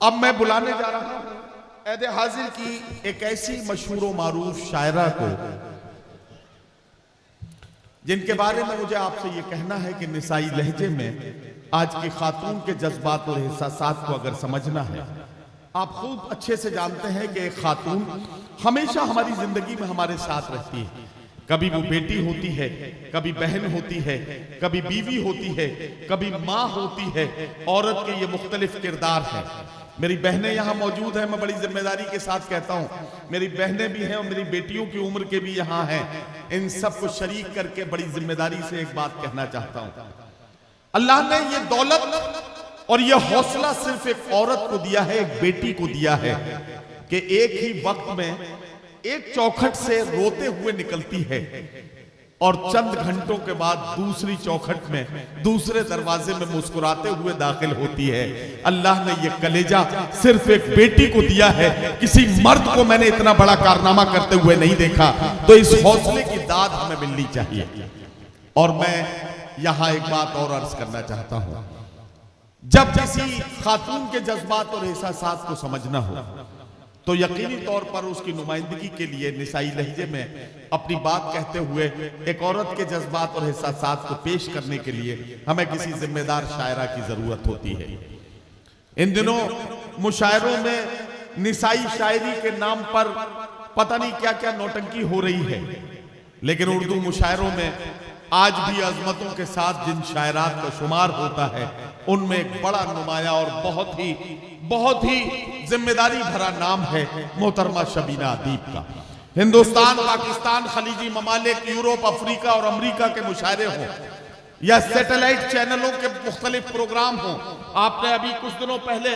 अब मैं बुलाने जा रहा हूं ऐद हाजिर की एक ऐसी मशहूर व मारूफ शायरा को जिनके बारे में मुझे आपसे ये कहना है कि निसाई लहजे में आज की खातून के जज्बात और एहसासात को अगर समझना है, आप खूब अच्छे से जानते हैं कि एक खातून हमेशा हमारी जिंदगी में हमारे साथ रहती है। कभी वो बेटी होती है, कभी बहन होती है, कभी बीवी होती है, कभी माँ होती है। औरत के ये मुख्तलिफ किरदार हैं। मेरी बहनें यहाँ मौजूद हैं, मैं बड़ी जिम्मेदारी के साथ कहता हूँ, मेरी बहनें भी हैं और मेरी बेटियों की उम्र के भी यहाँ हैं। इन सबको शरीक करके बड़ी जिम्मेदारी से एक बात कहना चाहता हूँ। अल्लाह ने ये दौलत और ये हौसला सिर्फ एक औरत को दिया है, एक बेटी को दिया है कि एक ही वक्त में एक चौखट से रोते हुए निकलती है और चंद घंटों के बाद दूसरी चौखट में दूसरे दरवाजे में मुस्कुराते हुए दाखिल होती है। अल्लाह ने ये कलेजा सिर्फ एक बेटी को दिया है, किसी मर्द को मैंने इतना बड़ा कारनामा करते हुए नहीं देखा। तो इस हौसले की दाद हमें मिलनी चाहिए। और मैं यहां एक बात और अर्ज करना चाहता हूं, जब किसी खातून के जज्बात और एहसासात को समझना हो तो यकीनी तौर पर उसकी नुमाइंदगी के लिए निसाई लहजे में अपनी बात कहते हुए एक औरत के जज्बात और एहसासात को पेश करने के लिए हमें किसी जिम्मेदार शायरा की जरूरत होती है। इन दिनों मुशायरों में निसाई शायरी के नाम पर पता नहीं क्या क्या नौटंकी हो रही है, लेकिन उर्दू मुशायरों में आज भी अजमतों के साथ जिन शायरात का शुमार होता है उनमें एक बड़ा नुमाया और बहुत ही जिम्मेदारी भरा नाम है मोहतरमा शबीना अदीब का। हिंदुस्तान, पाकिस्तान, खलीजी ममालिक, यूरोप, अफ्रीका और अमेरिका के मुशायरे हों या सैटेलाइट चैनलों के मुख्तलिफ प्रोग्राम हों, आपने अभी कुछ दिनों पहले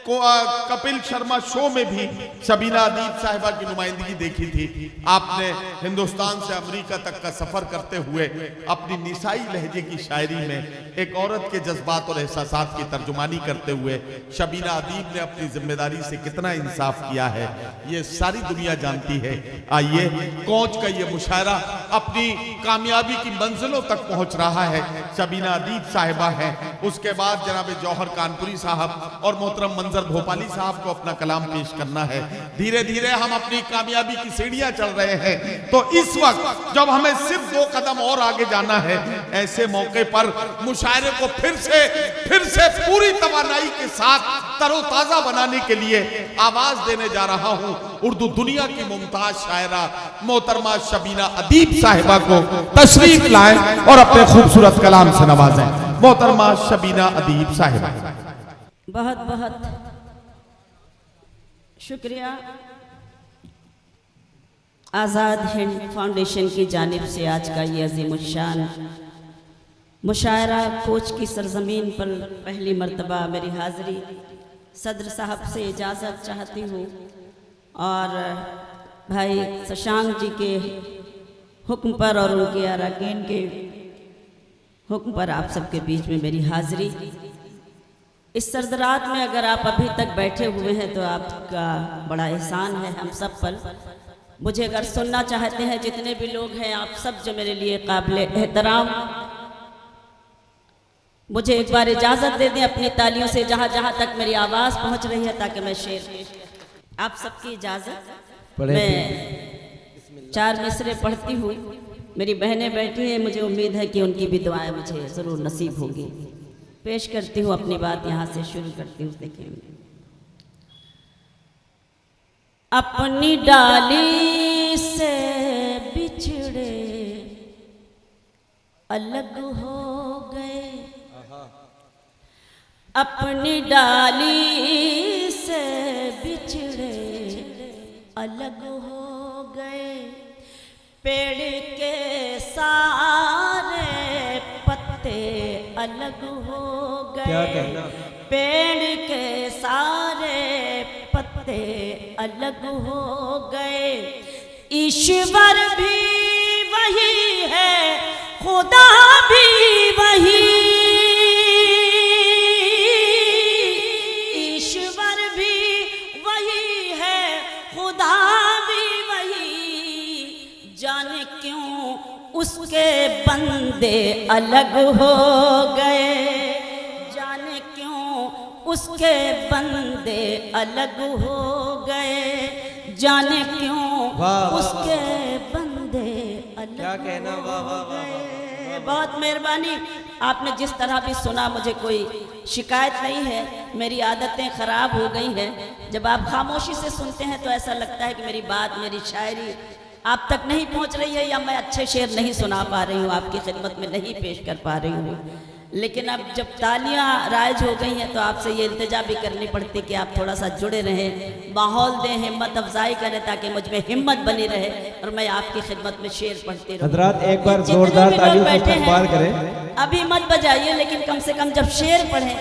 कपिल शर्मा शो में भी शबीना अदीब साहिबा की नुमाइंदगी देखी थी। आपने हिंदुस्तान से अमेरिका तक का सफर करते हुए अपनी निसाई लहजे की शायरी में एक औरत के जज्बात और एहसासात की तर्जुमानी करते हुए शबीना अदीब ने अपनी जिम्मेदारी से कितना इंसाफ किया है, ये सारी दुनिया जानती है। आइए, कोच का ये मुशायरा अपनी कामयाबी की मंजिलों तक पहुंच रहा है। शबीना अदीब साहिबा है, उसके बाद जनाब जौहर कानपुरी साहब और मोहतरम मंजर भोपाली साहब को अपना कलाम पेश करना है। धीरे धीरे हम अपनी कामयाबी की सीढ़ियां चल रहे हैं। तो इस वक्त जब हमें सिर्फ 2 कदम और आगे जाना है, ऐसे मौके पर मुशायरे को फिर से पूरी तवानाई के साथ तरोताजा बनाने के लिए आवाज देने जा रहा हूं उर्दू दुनिया की मुमताज शायरा मोहतरमा शबीना अदीब साहिबा को तशरीफ लाएं और अपने खूबसूरत कलाम से नवाजें। मोहतरमा शबीना अदीब साहिबा। बहुत बहुत शुक्रिया। आज़ाद हिंद फाउंडेशन की जानिब से आज का ये अज़ीमुश्शान मुशायरा कोच की सरजमीन पर पहली मर्तबा मेरी हाज़िरी सदर साहब से इजाज़त चाहती हूँ और भाई शशांक जी के हुक्म पर और उनके अरकान के हुक्म पर आप सबके बीच में मेरी हाज़िरी। इस सरदरात में अगर आप अभी तक बैठे हुए हैं तो आपका बड़ा एहसान है हम सब पर। मुझे अगर सुनना चाहते हैं जितने भी लोग हैं, आप सब जो मेरे लिए काबिल एहतराम, मुझे एक बार इजाज़त दे दें अपनी तालियों से जहाँ जहाँ तक मेरी आवाज़ पहुँच रही है, ताकि मैं शेर आप सबकी इजाज़त मैं 4 मिसरे पढ़ती हूँ। मेरी बहनें बैठी हैं, मुझे उम्मीद है कि उनकी भी दुआएं मुझे ज़रूर नसीब होगी। पेश करती हूँ अपनी बात, यहाँ से शुरू करती हूँ। देखिए, अपनी डाली से बिछड़े अलग हो गए, अपनी डाली से बिछड़े अलग हो गए, पेड़ के सारे पत्ते अलग हो गए, क्या कहना, पेड़ के सारे पत्ते अलग हो गए। ईश्वर भी वही है, खुदा भी वही, ईश्वर भी वही है, खुदा भी वही, जाने क्यों उसके बंदे अलग हो गए, जाने क्यों उसके बंदे अलग हो गए, जाने क्यों उसके बंदे अलग क्या कहना, वाह वाह वाह वाह। बहुत मेहरबानी, आपने जिस तरह भी सुना, मुझे कोई शिकायत नहीं है। मेरी आदतें ख़राब हो गई हैं। जब आप खामोशी से सुनते हैं तो ऐसा लगता है कि मेरी बात, मेरी शायरी आप तक नहीं पहुंच रही है, या मैं अच्छे शेर नहीं सुना पा रही हूँ, आपकी खिदमत में नहीं पेश कर पा रही हूँ। लेकिन अब जब तालियां राइज हो गई हैं तो आपसे ये इल्तिजा भी करनी पड़ती कि आप थोड़ा सा जुड़े रहें, माहौल दें, हिम्मत अफजाई करें, ताकि मुझ में हिम्मत बनी रहे और मैं आपकी खिदमत में शेर पढ़ती रहूं। हजरात एक बार जितने जोरदार भी लोग तालियों से बैठे इस्तकबाल हैं, करें। अभी मत बजाइए, लेकिन कम से कम जब शेर पढ़ें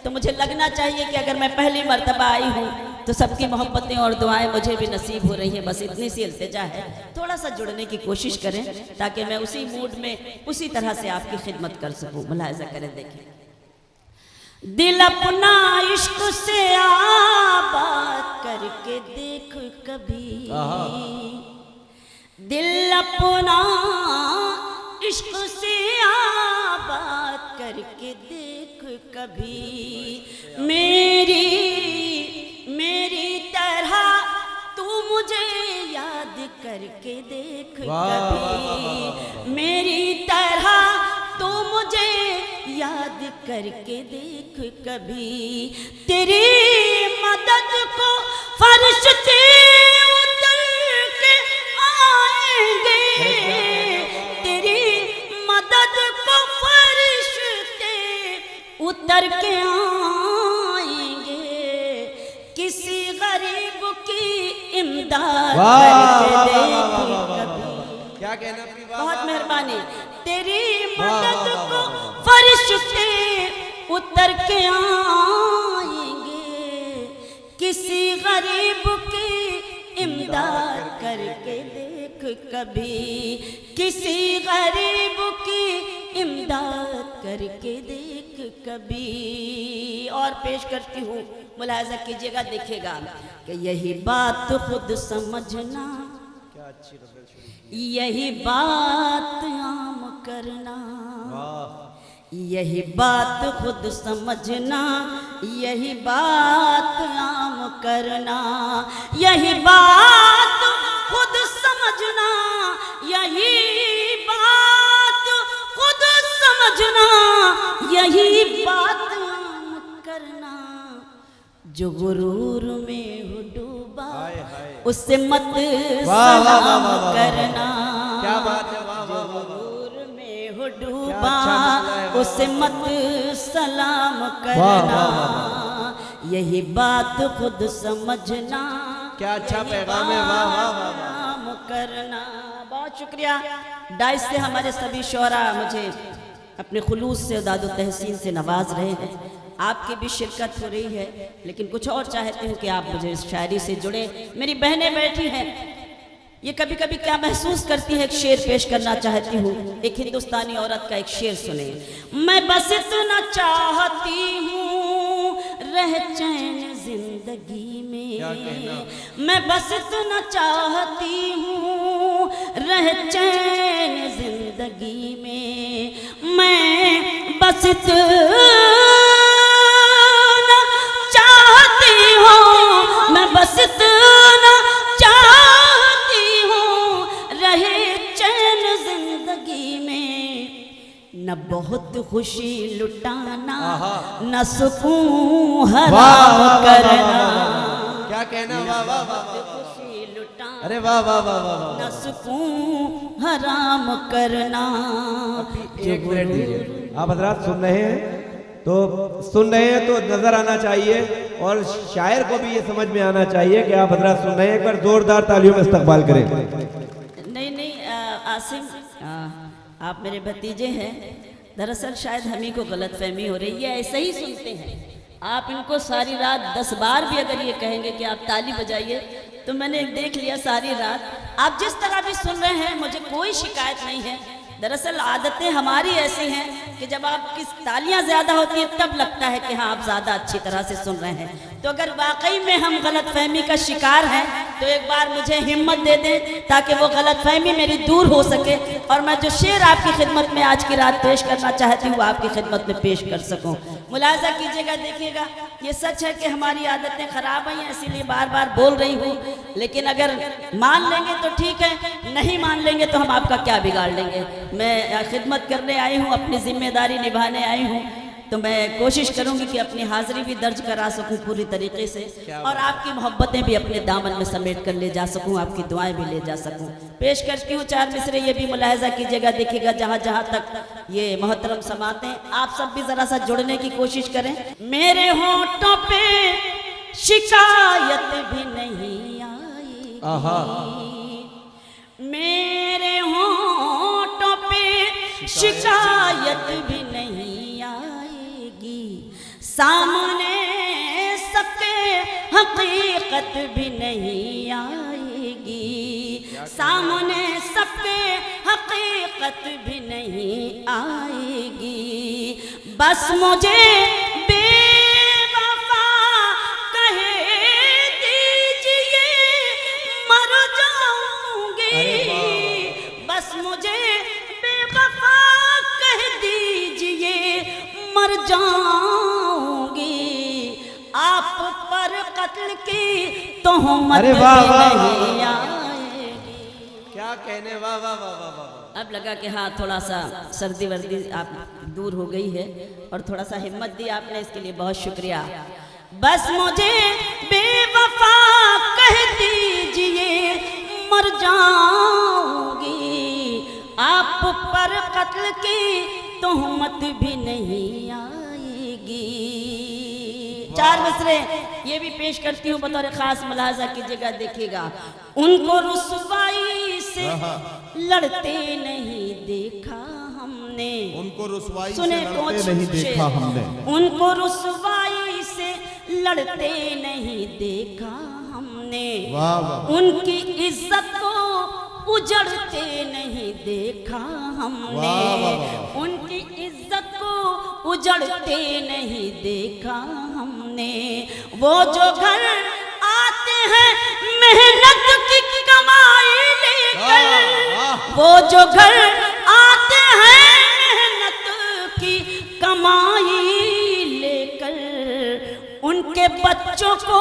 तो मुझे लगना चाहिए कि अगर मैं पहली मर्तबा आई हूँ तो सबकी मोहब्बतें और दुआएं मुझे भी नसीब हो रही हैं। बस इतनी सी इल्तिजा है, थोड़ा सा जुड़ने की कोशिश करें ताकि मैं उसी मूड में उसी तरह से आपकी खिदमत कर सकूं। मुलाहिजा करें, देखें। दिल अपना इश्क से आबाद करके देख कभी, दिल अपना इश्क से आबाद करके देख कभी, मेरी तरह तू मुझे याद करके देख कभी, मेरी तरह तू मुझे याद करके देख कभी। तेरी मदद को फरिश्ते उतर के आएंगे, तेरी मदद को फरिश्ते उतर के आएंगे, किसी गरीब की इमदाद करके देख कभी। क्या कहना अपनी बात? बहुत मेहरबानी। तेरी मदद को फरिश्ते उतर के आएंगे, किसी गरीब की इमदाद करके देख कभी, किसी गरीब की इमदाद करके देख कभी। और पेश करती हूँ, मुलाहिजा कीजिएगा, देखिएगा कि यही बात खुद समझना, यही बात आम करना, यही बात खुद समझना, यही बात आम करना, यही बात खुद समझना, यही बात खुद समझना, यही बात आम करना। जो गुरूर में हो डूबा उससे मत सलाम करना, क्या बात है, वाह वाह वाह। गुरूर में हो डूबा उससे मत सलाम करना, यही बात खुद समझना, क्या अच्छा पैगाम है, वाह वाह वाह वाह। सलाम करना। बहुत शुक्रिया। डाइस से हमारे सभी शोरा मुझे अपने खुलूस से, दादो तहसीन से नवाज रहे हैं। आपकी भी शिरकत हो रही है, लेकिन कुछ और चाहती हूँ कि आप मुझे इस शायरी से जुड़े। मेरी बहनें बैठी हैं, ये कभी कभी क्या महसूस करती है, एक शेर पेश करना चाहती हूँ। एक हिंदुस्तानी औरत का एक शेर सुने। मैं बस इतना चाहती हूँ रह चैन जिंदगी में, मैं बस इतना चाहती हूँ रह चैन जिंदगी में, मैं बस मैं बस इतना चाहती हूँ रहे चैन जिंदगी में, न बहुत खुशी लुटाना, न सुकून हराम करना। क्या कहना, वाह वाह वाह। खुशी लुटाना, अरे वाह वाह वाह वाह। न सुकून हराम करना। एक मिनट दीजिए, आप हजरात सुन रहे हैं तो सुन रहे हैं तो नजर आना चाहिए, और शायर को भी ये समझ में आना चाहिए कि आप हजरात सुन रहे हैं। एक बार जोरदार तालियों में इस्तकबाल करें। नहीं आसिम, आप मेरे भतीजे हैं। दरअसल शायद हम ही को गलत फहमी हो रही है, ऐसे ही सुनते हैं। आप इनको सारी रात 10 बार भी अगर ये कहेंगे कि आप ताली बजाइए तो मैंने देख लिया सारी रात। आप जिस तरह भी सुन रहे हैं, मुझे कोई शिकायत नहीं है। दरअसल आदतें हमारी ऐसी हैं कि जब आपकी तालियां ज़्यादा होती हैं तब लगता है कि हाँ आप ज़्यादा अच्छी तरह से सुन रहे हैं। तो अगर वाकई में हम गलतफहमी का शिकार हैं तो एक बार मुझे हिम्मत दे दें ताकि वो गलतफहमी मेरी दूर हो सके और मैं जो शेर आपकी खिदमत में आज की रात पेश करना चाहती हूँ आपकी खिदमत में पेश कर सकूँ। मुलाजा कीजिएगा, देखिएगा ये सच है कि हमारी आदतें खराब हैं, इसीलिए बार बार बोल रही हूँ। लेकिन अगर मान लेंगे तो ठीक है, नहीं मान लेंगे तो हम आपका क्या बिगाड़ लेंगे। मैं खिदमत करने आई हूँ, अपनी जिम्मेदारी निभाने आई हूँ, तो मैं कोशिश करूंगी कि अपनी हाजिरी भी दर्ज करा सकूं पूरी तरीके से, और आपकी मोहब्बतें भी अपने दामन में समेट कर ले जा सकूं, आपकी दुआएं भी ले जा सकूं। पेश करती हूँ 4 मिसरे, ये भी मुलाहिजा कीजिएगा, देखिएगा जहाँ जहाँ तक ये मोहतरम समाते हैं, आप सब भी जरा सा जुड़ने की कोशिश करें। मेरे होठों पे शिकायत भी नहीं आएगी, मेरे होठों पे शिकायत भी नहीं आएगी, सामने सबके हकीकत भी नहीं आएगी, सामने सबके हकीकत भी नहीं आएगी। बस मुझे बेवफा कह दीजिए, मर जाऊंगी। बस मुझे बेवफा कह दीजिए, मर जाऊंगी। आप पर कत्ल की तोहमत भी नहीं आएगी। क्या कहने, वाह वाह वाह वाह वाह। अब लगा कि हाँ थोड़ा सा सर्दी वर्दी आप दूर हो गई है और थोड़ा सा हिम्मत दी आपने, इसके लिए बहुत शुक्रिया। बस मुझे बेवफा कह दीजिए, मर जाऊंगी। आप पर कत्ल की तोहमत भी नहीं आएगी। 4 मिसरे ये भी पेश करती हूँ बतौर खास, मुलाजा कीजिएगा, देखिएगा। उनको रुसवाई से लड़ते नहीं देखा हमने, उनको रुसवाई से सुने लड़ते नहीं देखा हमने, उनको रुसवाई से लड़ते नहीं देखा हमने, वाह वाह। उनकी इज्जत को उजड़ते नहीं देखा हमने, वाह वाह वाह। उनकी इज्जत को उजड़ते नहीं देखा हमने। वो जो घर आते हैं मेहनत की कमाई लेकर, वो जो घर आते हैं मेहनत की कमाई लेकर, उनके बच्चों को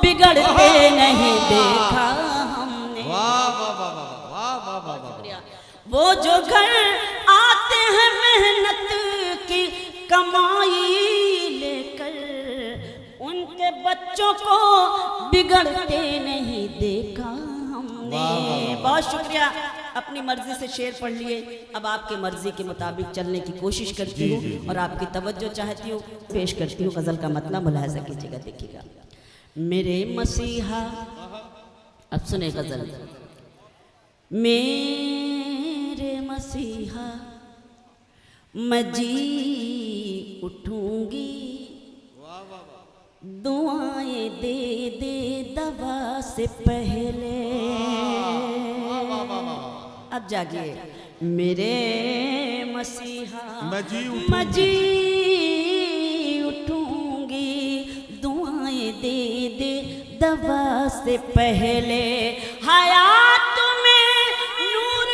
बिगड़ते नहीं देखा हमने। वो जो घर आते हैं मेहनत की कमाई लेकर, उनके बच्चों को बिगड़ते नहीं देखा हमने। बहुत शुक्रिया। अपनी मर्जी से शेर पढ़ लिए, अब आपके मर्जी के मुताबिक चलने की कोशिश करती हूँ और आपकी तवज्जो चाहती हूँ, पेश करती हूँ गजल का मतलब, मुलाहिजा कीजिएगा, देखिएगा। मेरे मसीहा, अब सुने गजल। मेरे मसीहा मैं जी उठूंगी, दुआएं दे दे दवा से पहले। अब जागिए। मेरे मसीहा मैं जी उठूंगी, दुआएं दे दे दवा से पहले। हयात में नूर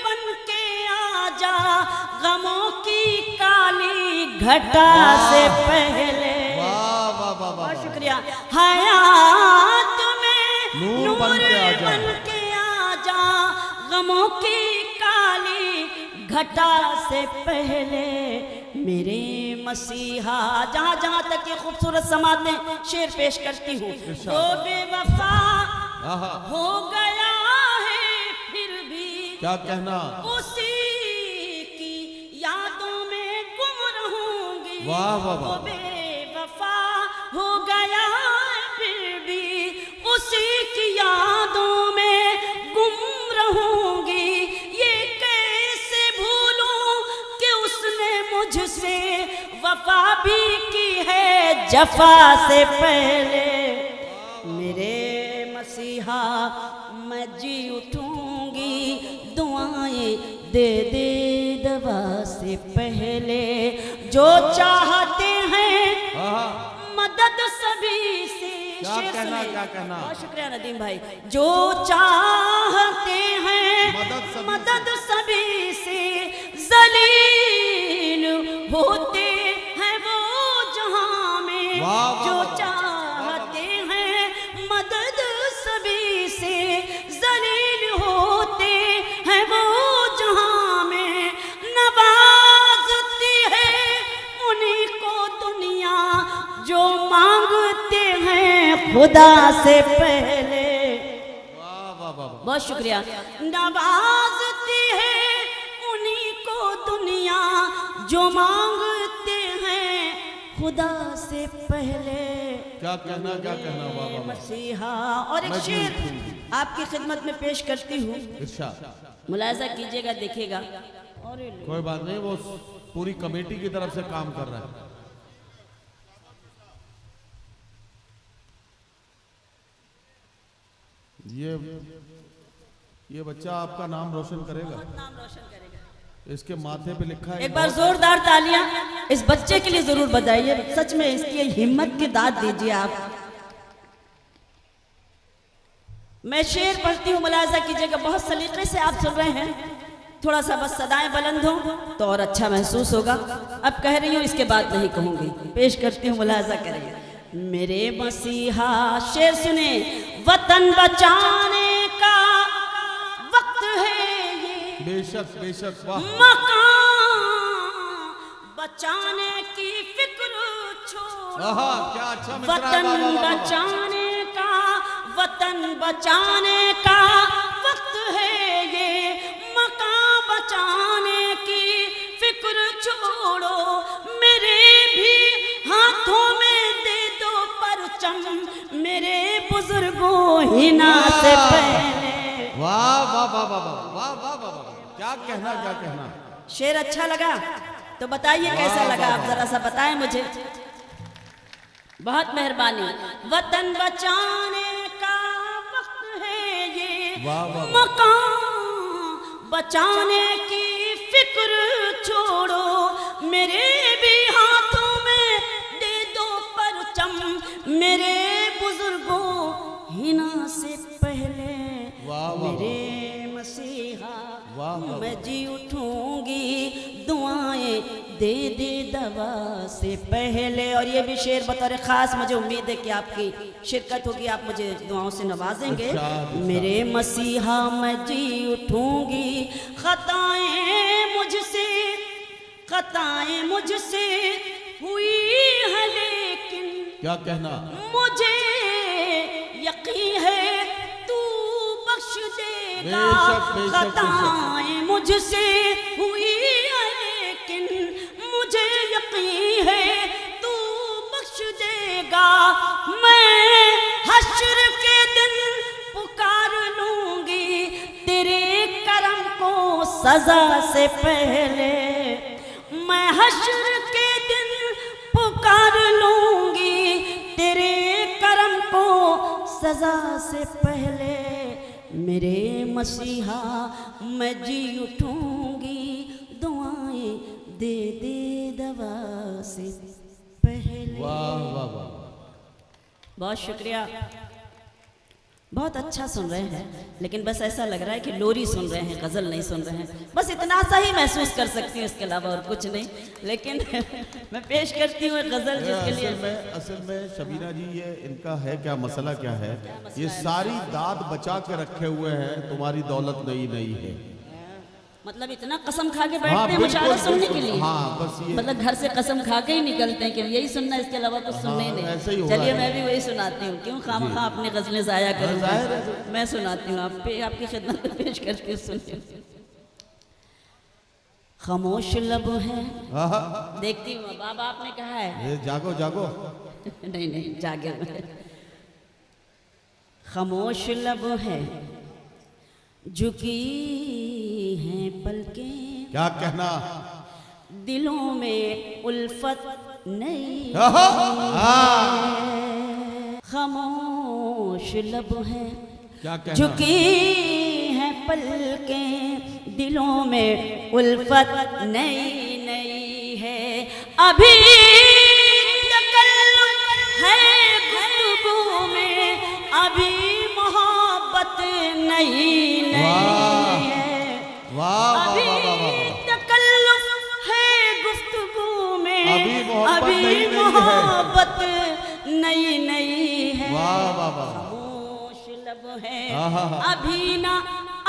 बन के आ जा, गमों की काली घटा से पहले। बहुत शुक्रिया। हयात में नूर बन के आ जा, गमों की काली घटा से पहले। मेरे मसीहा, जहाँ जहाँ तक ये खूबसूरत समाते शेर पेश करती हूँ। वो बेवफा हो गया है फिर भी, क्या कहना, उसी की यादों में गुम रहूंगी। वाह वाह वाह। वो बेवफा हो गया फिर भी, उसी की यादों में गुम रहूंगी। ये कैसे भूलूं कि उसने मुझसे वफा भी की है जफा से पहले। मेरे मसीहा मैं जी उठूंगी, दुआएं दे दे दवा से पहले। जो चाहते हैं मदद सभी से, क्या कहना, क्या कहना। बहुत शुक्रिया नदीम भाई। जो चाहते हैं मदद सभी से, जलील होते हैं वो खुदा से पहले। वाह वाह वाह वाह। बहुत शुक्रिया। नवाजती है उन्हीं को दुनिया जो मांगते हैं खुदा से पहले। क्या कहना वाह वाह वाह। मसीहा। और एक मैं शेर भी आपकी खिदमत में पेश करती हूँ, इरशाद। मुलाजा कीजिएगा, देखिएगा। और कोई बात नहीं, वो पूरी कमेटी की तरफ से काम कर रहा है। ये बच्चा आपका नाम रोशन करेगा, नाम रोशन करेगा। इसके माथे पे लिखा है। एक बार जोरदार तालियां इस बच्चे के लिए जरूर बजाइए। सच में इसकी हिम्मत की दाद दीजिए आप। मैं शेर पढ़ती हूँ, मुलाजा कीजिएगा। बहुत सलीके से आप सुन रहे हैं, थोड़ा सा बस सदाएं बुलंद हो तो और अच्छा महसूस होगा। अब कह रही हूँ, इसके बाद नहीं कहूंगी। पेश करती हूँ, मुलाजा करेंगे। मेरे मसीहा, शेर सुने। वतन बचाने का वक्त है ये, बेशक बेशक। वाह। मकान बचाने की फिक्र छोड़ो। क्या अच्छा मिसरा। वतन वाह, वाह, वाह, वाह। बचाने का, वतन बचाने का वक्त है ये, मकान बचाने की फिक्र छोड़ो। मेरे भी हाथों में दे दो परचम, मेरे बुजुर्गों हिना से पहले। वाह वाह वाह वाह वाह वाह वाह वाह। क्या कहना। शेर अच्छा लगा तो बताइए कैसा लगा, आप जरा सा बताएं मुझे। बहुत मेहरबानी। वतन बचाने का वक्त है ये, वाह, वाह, वाह। मकान बचाने की फिक्र छोड़ो। मेरे भी हाथों में दे दो परचम, मेरे बुजुर्गों हिना से पहले। वाह, वाह, मेरे मसीहा, वाह, वाह। मैं जी उठूंगी दुआएं दे दे दवा से पहले। और ये भी शेर बतौर खास मुझे उम्मीद है कि आपकी शिरकत होगी, आप मुझे दुआओं से नवाजेंगे। मेरे मसीहा, मैं जी उठूंगी, खताएं मुझसे हुई है, लेकिन क्या कहना। मुझे यकीन है तू बख्श देगा। बेशक, बेशक, खताएं मुझसे हुई है, लेकिन मुझे यकीन है तू बख्श देगा। मैं हश्र के दिन पुकार लूंगी तेरे करम को सजा से पहले। मैं हश्र के दिन पुकार लूंगी तेरे करम को सजा से पहले। मेरे मसीहा, मैं जी उठूंगी दुआएं दे दे दवा से पहले। वाह वाह वाह। बहुत शुक्रिया। बहुत अच्छा सुन रहे हैं, लेकिन बस ऐसा लग रहा है कि लोरी सुन रहे हैं, गज़ल नहीं सुन रहे हैं। बस इतना सा ही महसूस कर सकती हूँ, इसके अलावा और कुछ नहीं। लेकिन मैं पेश करती हूँ एक गज़ल जिसके लिए असल में शबीना जी, ये इनका है क्या मसला, क्या है? ये सारी दाद बचा के रखे हुए हैं, तुम्हारी दौलत नई है। मतलब इतना कसम खा के बैठते हैं मुशायरा सुनने के लिए। हाँ, बस ये मतलब घर से कसम खा के ही निकलते हैं कि यही सुनना, इसके अलावा कुछ सुनना ही ऐसे ही नहीं। हुआ चलिए है। मैं भी वही सुनाती हूँ, क्यों खामखा अपनी गज़लें ज़ाया करूँ। मैं सुनाती हूँ, आपकी खिदमत में पेश करके सुनिए। खामोश लब है, देखती हूँ बाबा आपने कहा है। ये जागो जागो। नहीं जागे। खामोश लब है, झुकी हैं पलकें, क्या कहना। दिलों में उल्फत नहीं। खामोश लब है, क्या कहना। झुकी हैं पलकें, दिलों में उल्फत नहीं है। अभी तकल्लुफ है गुफ्तगू में, अभी मोहब्बत नहीं है। वाह अभी तकल्लुफ है गुफ्तगू में, अभी मोहब्बत नहीं है। खामोश लब है, अभी ना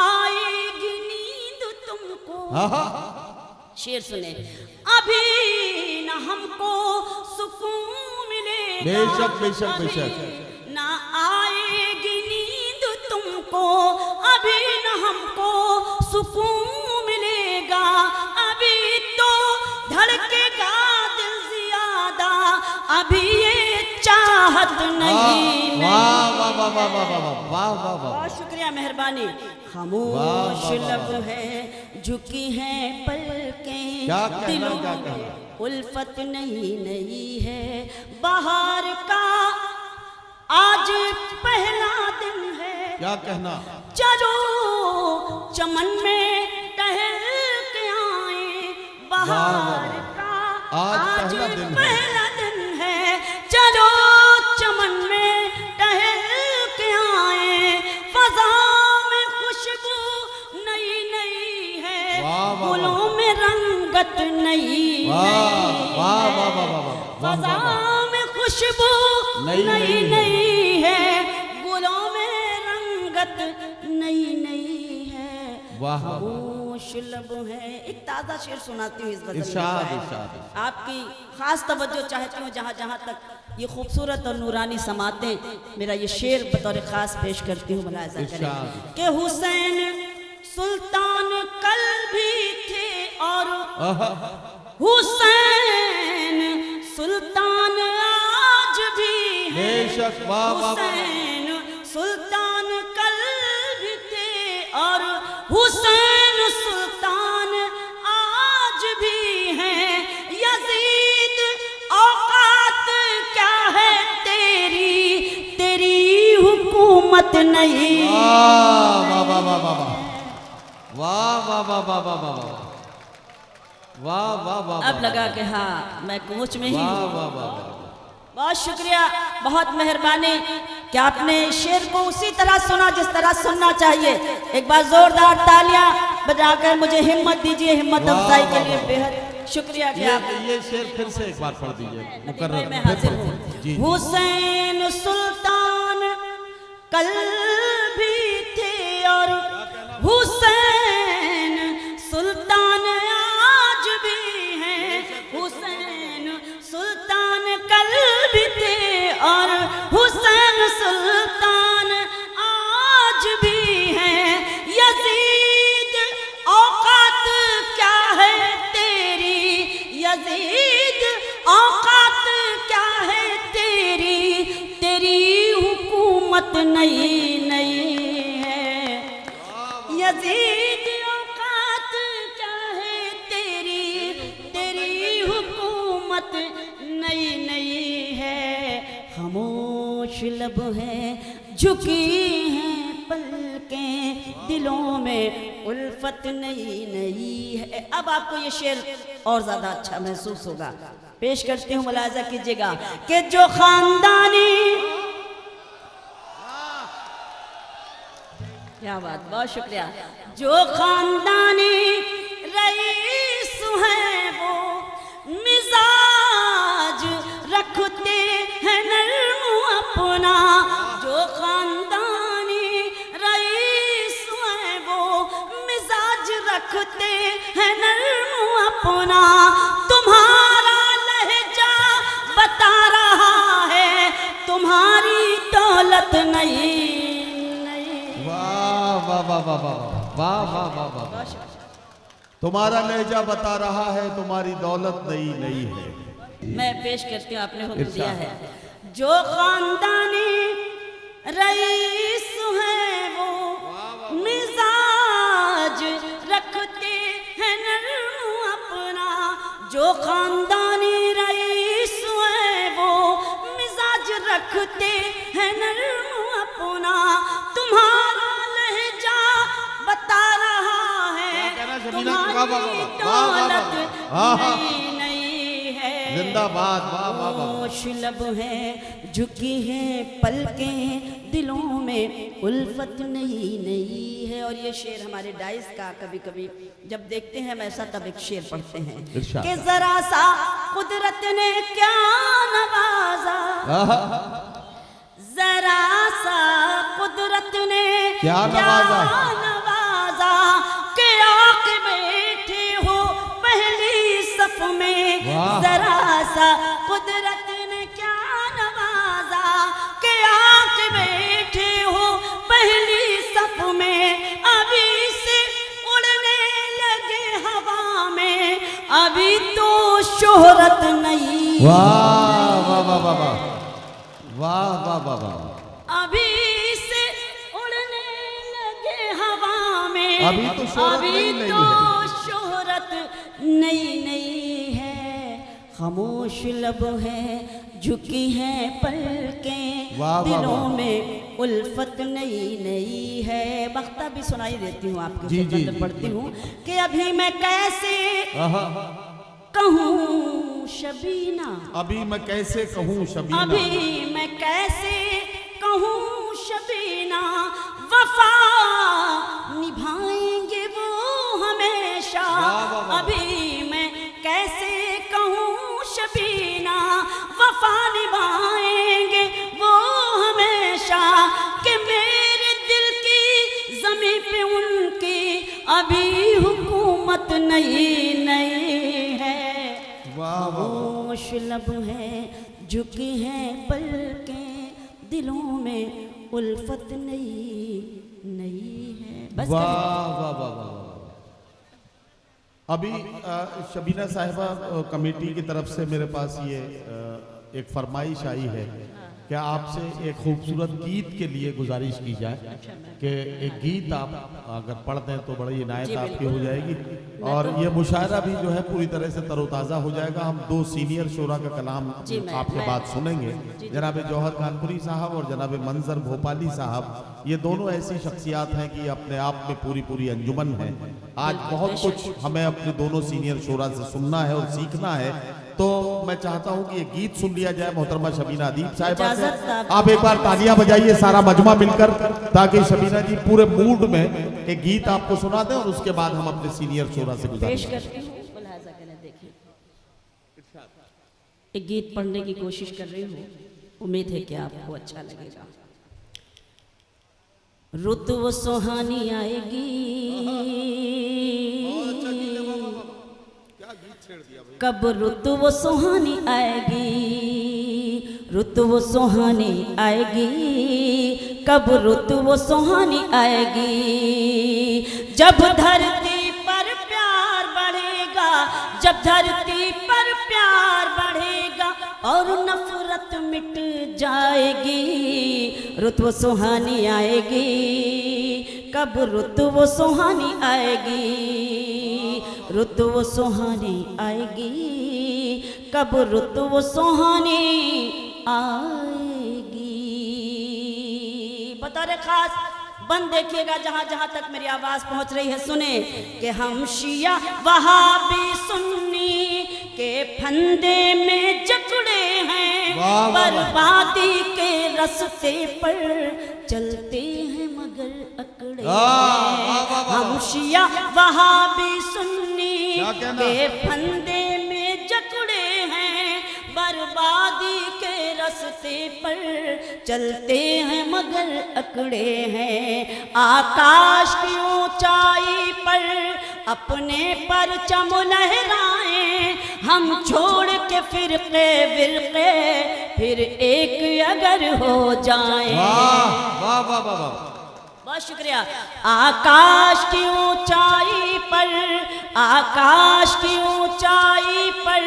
आएगी नींद तुमको। शेर सुने। अभी ना हमको सुकून मिलेगा, बेशक बेशक बेशक। ना तुमको, अभी न हमको सुकून मिलेगा, अभी तो धड़केगा दिल ज्यादा, अभी ये चाहत नहीं। वाह वाह वाह वाह वाह वाह वाह वाह वाह वाह। बहुत शुक्रिया, मेहरबानी। खामोश लब है, झुकी हैं पलकें, क्या कहना, दिलों क्या में कहना। उल्फत नहीं नहीं है, बाहर का आज पहला दिन है, क्या कहना। चलो चमन में टहल के आए, बाहर का आज पहला दिन है, चलो चमन में टहल के आए, फजा में खुशबू नई नई है, फूलों में रंगत नई, वाह वाह वाह वाह। फजा में खुशबू नई नई है, गुलों में रंगत नई नई है, वाह। खामोश लब है। एक ताज़ा शेर सुनाती हूँ इस गज़ल इरशाद में। इरशाद। आपकी खास तवज्जो चाहती हूँ, जहाँ जहाँ तक ये खूबसूरत और नूरानी समातें, मेरा ये शेर बतौर खास पेश करती हूँ, मुलाहिज़ा करें कि हुसैन सुल्तान कल भी थे और हुसैन सुल्तान आज भी है, बेशक। वाह वाह। हुसैन सुल्तान कल भी थे और हुसैन सुल्तान आज भी हैं, यजीद औकात क्या है तेरी, तेरी हुकूमत नहीं। वाह वाह वाह वाह वाह वाह वाह वाह वाह वाह वाह वाह वाह वाह। अब लगा कि हाँ मैं कोच में ही वाह हूँ। वाह वाह वाह। बहुत शुक्रिया, बहुत मेहरबानी कि आपने शेर को उसी तरह सुना जिस तरह सुनना चाहिए। एक बार जोरदार तालियां बजाकर मुझे हिम्मत दीजिए, हिम्मत अफजाई के लिए बेहद शुक्रिया कि आप। ये शेर फिर से एक बार पढ़ दीजिए मुकर्रर। मैं हाजिर हूँ। जी। हुसैन सुल्तान कल भी थे और हुसैन सुल्तान आज भी हैं, हुसैन सुल्तान कल भी थे और हुसैन सुल्तान आज भी हैं, यजीद औकात क्या है तेरी, यजीद औकात क्या है तेरी, तेरी हुकूमत नई नई है, यजीद औकात क्या है तेरी, तेरी हुकूमत नई नई है, खामोश लब है, झुकी हैं पलकें, दिलों में उल्फत नई नई है। अब आपको ये शेर और ज्यादा अच्छा महसूस होगा, पेश करती हूँ, मुलाहिज़ा कीजिएगा कि जो खानदानी, क्या बात, बहुत शुक्रिया, जो खानदानी रईस है वो मिजाज रखते हैं नर्म अपना, जो खानदानी रईस है वो मिजाज रखते हैं नर्म अपना, तुम्हारा लहजा बता रहा है तुम्हारी दौलत नहीं। वाह वाह वाह वाह वाह वाह वाह वाह वाह। तुम्हारा लहजा बता रहा है तुम्हारी दौलत नई नई है। मैं पेश करती हूँ, आपने हुक्म दिया है, जो खानदानी रईस है वो मिजाज रखते हैं नर्म अपना, जो खानदानी रईस है वो मिजाज रखते हैं नर्म अपना, तुम्हारा लहजा बता रहा है तुम्हारी दौलत नई नई है, जिंदाबाद। वाह वाह वाह। खामोश लब है, झुकी हैं पलकें, दिलों में उल्फत नहीं नहीं है। और ये शेर हमारे डाइस का कभी कभी जब देखते हैं हम ऐसा, तब एक शेर पढ़ते हैं कि जरा सा कुदरत ने क्या नवाजा, जरा सा कुदरत ने क्या नवाजा, के आके बैठे हो पहली सफ में, जरा सा कुदरत ने क्या नवाजा, के आके बैठे हो पहली सफ शोहरत नहीं, वाह वाह वाह वाह वाह वाह वाह वाह वाह। अभी से उड़ने लगे हवा में, अभी तो शोहरत अभी नई तो है। शोहरत नई नई है, खामोश लब है, झुकी हैं पलकें, वाह, वाह, दिलों वाह। में उल्फत नई नई है। बख्ता भी सुनाई देती हूँ आपके जी, जी, खिदमत में जी, पढ़ती हूँ कि अभी मैं कैसे आहा। कहूँ शबीना, अभी मैं कैसे कहूँ शबीना, अभी मैं कैसे कहूँ शबीना, वफा निभाएंगे वो हमेशा। अभी मैं कैसे कहूँ शबीना, वफा निभाएंगे वो हमेशा, कि मेरे दिल की ज़मीं पे उनकी अभी हुकूमत नहीं नहीं है। वाह वाह खामोश लब है, झुकी हैं पलकें, दिलों में उल्फत नई नई है। बस वाह करें। वाह वाह वाह। अभी शबीना साहिबा कमेटी की तरफ से मेरे पास ये एक फरमाइश आई है कि आपसे एक खूबसूरत गीत के लिए गुजारिश की जाए कि एक गीत आप अगर पढ़ दें तो बड़ी इनायत जी, आपकी बिल्कुल। हो जाएगी और ये मुशायरा भी जो है पूरी तरह से तरोताज़ा हो जाएगा। हम दो सीनियर शोरा का कलाम जी, मैं- आपके मैं- बाद सुनेंगे, जी। जनाब जौहर कानपुरी साहब और जनाब मंजर भोपाली साहब। ये दोनों ऐसी शख्सियात हैं कि अपने आप में पूरी पूरी अंजुमन है। आज बहुत कुछ हमें अपने दोनों सीनियर शोरा से सुनना है और सीखना है, तो मैं चाहता हूं कि ये गीत सुन लिया जाए मोहतरमा शबीना अदीब साहिबा से। इजाज़त आप- आप एक बार तालियां बजाइए सारा मजमा मिलकर, ताकि शबीना जी पूरे मूड में एक गीत आपको सुना दें और उसके बाद हम अपने सीनियर शोरा से पेश गुजारिश करती हूँ, मुलाहाजा करें। देखिए, एक गीत पढ़ने की कोशिश कर रही हूँ, उम्मीद है कि आपको अच्छा लगेगा। रुत वो सुहानी आएगी, कब रुत वो सुहानी आएगी, रुत वो सुहानी आएगी, कब रुत वो सुहानी आएगी, जब धरती पर प्यार बढ़ेगा, जब धरती पर प्यार बढ़ेगा और नफरत मिट जाएगी, रुत वो सुहानी आएगी, कब रुत वो सुहानी आएगी, रुत वो सुहानी आएगी, कब रुत वो सुहानी आएगी। बतौर खास बंद देखिएगा जहां जहां तक मेरी आवाज पहुंच रही है, सुने कि हम शिया वहाबी सुन्नी के फंदे में जकड़े हैं, वाह, वाह, वाह। बर्बादी के रास्ते पर चलते हैं मगर अकड़े हैं। हम शिया वहाबी सुन्नी क्या कहना? के फंदे में जकड़े हैं, बर्बादी के रास्ते पर चलते हैं मगर अकड़े हैं। आकाश की ऊंचाई पर अपने परचम लहराएं, हम छोड़ के फिरके विरके फिर एक अगर हो जाएं। वाह वाह वाह वाह वाह। बहुत शुक्रिया। आकाश की ऊंचाई पर, आकाश की ऊंचाई पर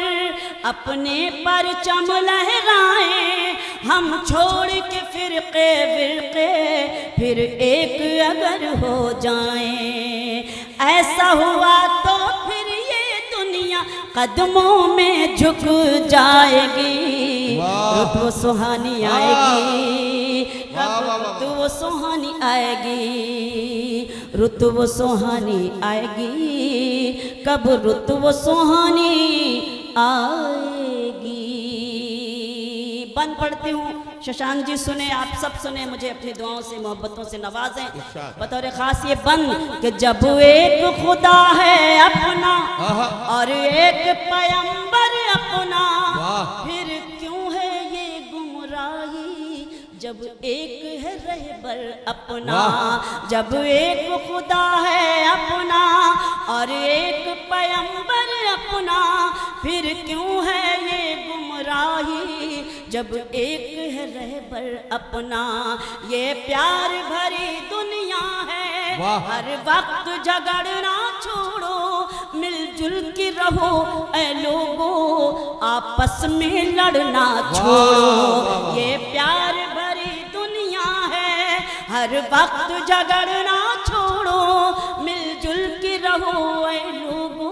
अपने परचम लहराएं, हम छोड़ के फिरके विरके फिर एक अगर हो जाएं। ऐसा हुआ तो फिर ये दुनिया कदमों में झुक जाएगी, रुत वो सुहानी आएगी, कब रुत वो सुहानी आएगी, रुत वो सुहानी आएगी, कब रुत वो सुहानी आएगी। बंद पढ़ती हूँ, शशांक जी सुने, आप सब सुने, मुझे अपनी दुआओं से मोहब्बतों से नवाजें। बतौर खास ये बंद कि जब एक खुदा है अपना और एक पैगंबर अपना, फिर क्यों है ये गुमराही, जब एक है रहबर अपना। जब एक खुदा है अपना और एक पैगंबर अपना, फिर क्यों है ये गुमराही, जब एक है रहबर अपना। ये प्यार भरी दुनिया है, हर वक्त झगड़ना छोड़ो, मिलजुल मिलजुल के रहो ऐ लोगो, आपस में लड़ना छोड़ो। ये प्यार भरी दुनिया है, हर वक्त झगड़ना छोड़ो। मिलजुल के रहो ऐ लोगो,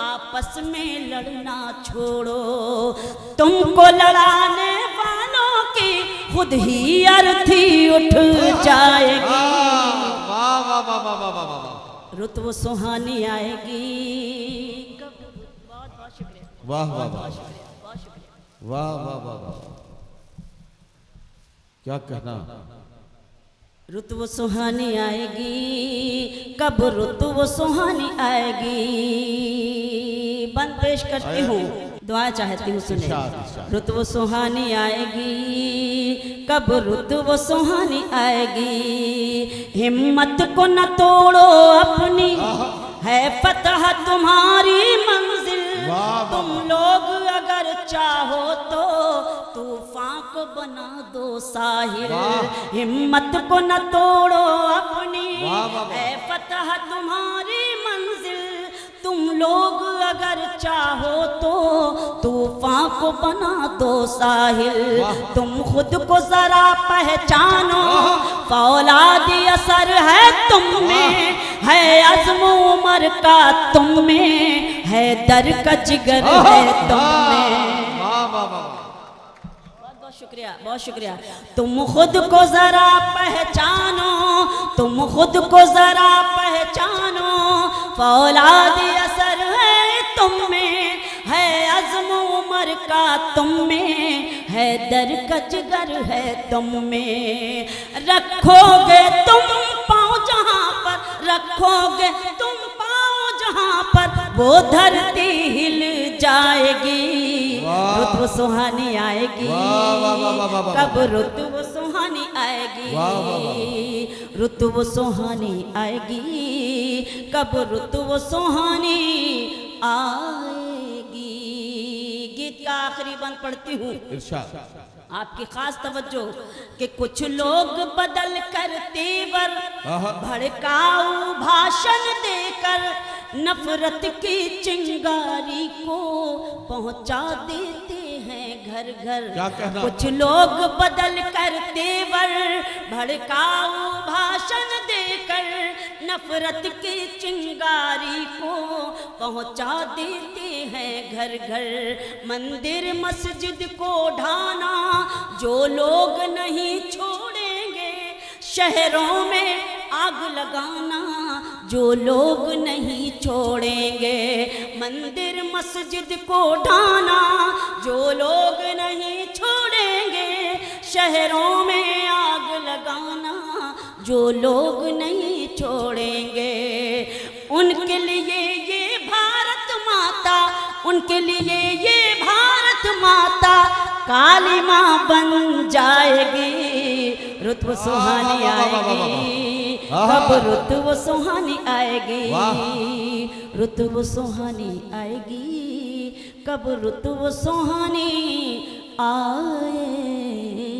आपस में लड़ना छोड़ो। तुमको लड़ाने वालों की खुद ही अर्थी उठ जाएगी। रुत वो सुहानी आएगी। बहुत शुक्रिया। वाह वाह वाह वाह वाह वाह वाह, क्या कहना। रुत वो सुहानी आएगी, कब रुत वो सुहानी आएगी। बंद पेश करती हूँ, दुआ चाहती हूँ सुने। रुत वो सुहानी आएगी, कब रुत वो सुहानी आएगी। हिम्मत को न तोड़ो अपनी, है फतह तुम्हारी मंजिल। तुम लोग अगर चाहो तो तूफान को बना दो साहिल। हिम्मत को न तोड़ो अपनी, है फतह तुम्हारी मंजिल। तुम लोग अगर चाहो तो तूफान को बना दो साहिल। तुम खुद को जरा पहचानो, फौलादी असर है तुम में, है अज़्म उमर का तुम में, है दर का जिगर है तुम में। बहुत शुक्रिया, बहुत शुक्रिया। तुम खुद को जरा पहचानो, तुम खुद को जरा पहचानो, फौलादी असर है तुम में, है अज़्म उमर का तुम में, है दर का जिगर है तुम में। रखोगे तुम पाँव जहाँ पर, रखोगे तुम पाँव जहाँ पर, वो धरती हिल जाएगी। रुत वो सुहानी आएगी, कब रुत वो सुहानी आएगी। रुत वो सुहानी आएगी, कब रुत वो सुहानी आएगी। गीत का आखिरी बंद पढ़ती हूँ। आपकी खास तवज्जो कि कुछ लोग बदल कर तेवर, भड़काऊ भाषण देकर नफरत की चिंगारी को पहुंचा देते हैं घर घर। कुछ लोग बदल कर तेवर, भड़काऊ भाषण देकर नफरत की चिंगारी को पहुंचा देते हैं घर घर। मंदिर मस्जिद को ढाना जो लोग नहीं छोड़ेंगे, शहरों में आग लगाना जो लोग नहीं छोड़ेंगे। मंदिर मस्जिद को ढाना जो लोग नहीं छोड़ेंगे, शहरों में आग लगाना जो लोग नहीं छोड़ेंगे। उनके लिए ये भारत माता, उनके लिए ये भारत माता काली माँ बन जाएगी। रुत वो सुहानी आएगी, कब रुत वो सुहानी आएगी। रुत वो सुहानी आएगी, कब रुत वो सुहानी आएगी।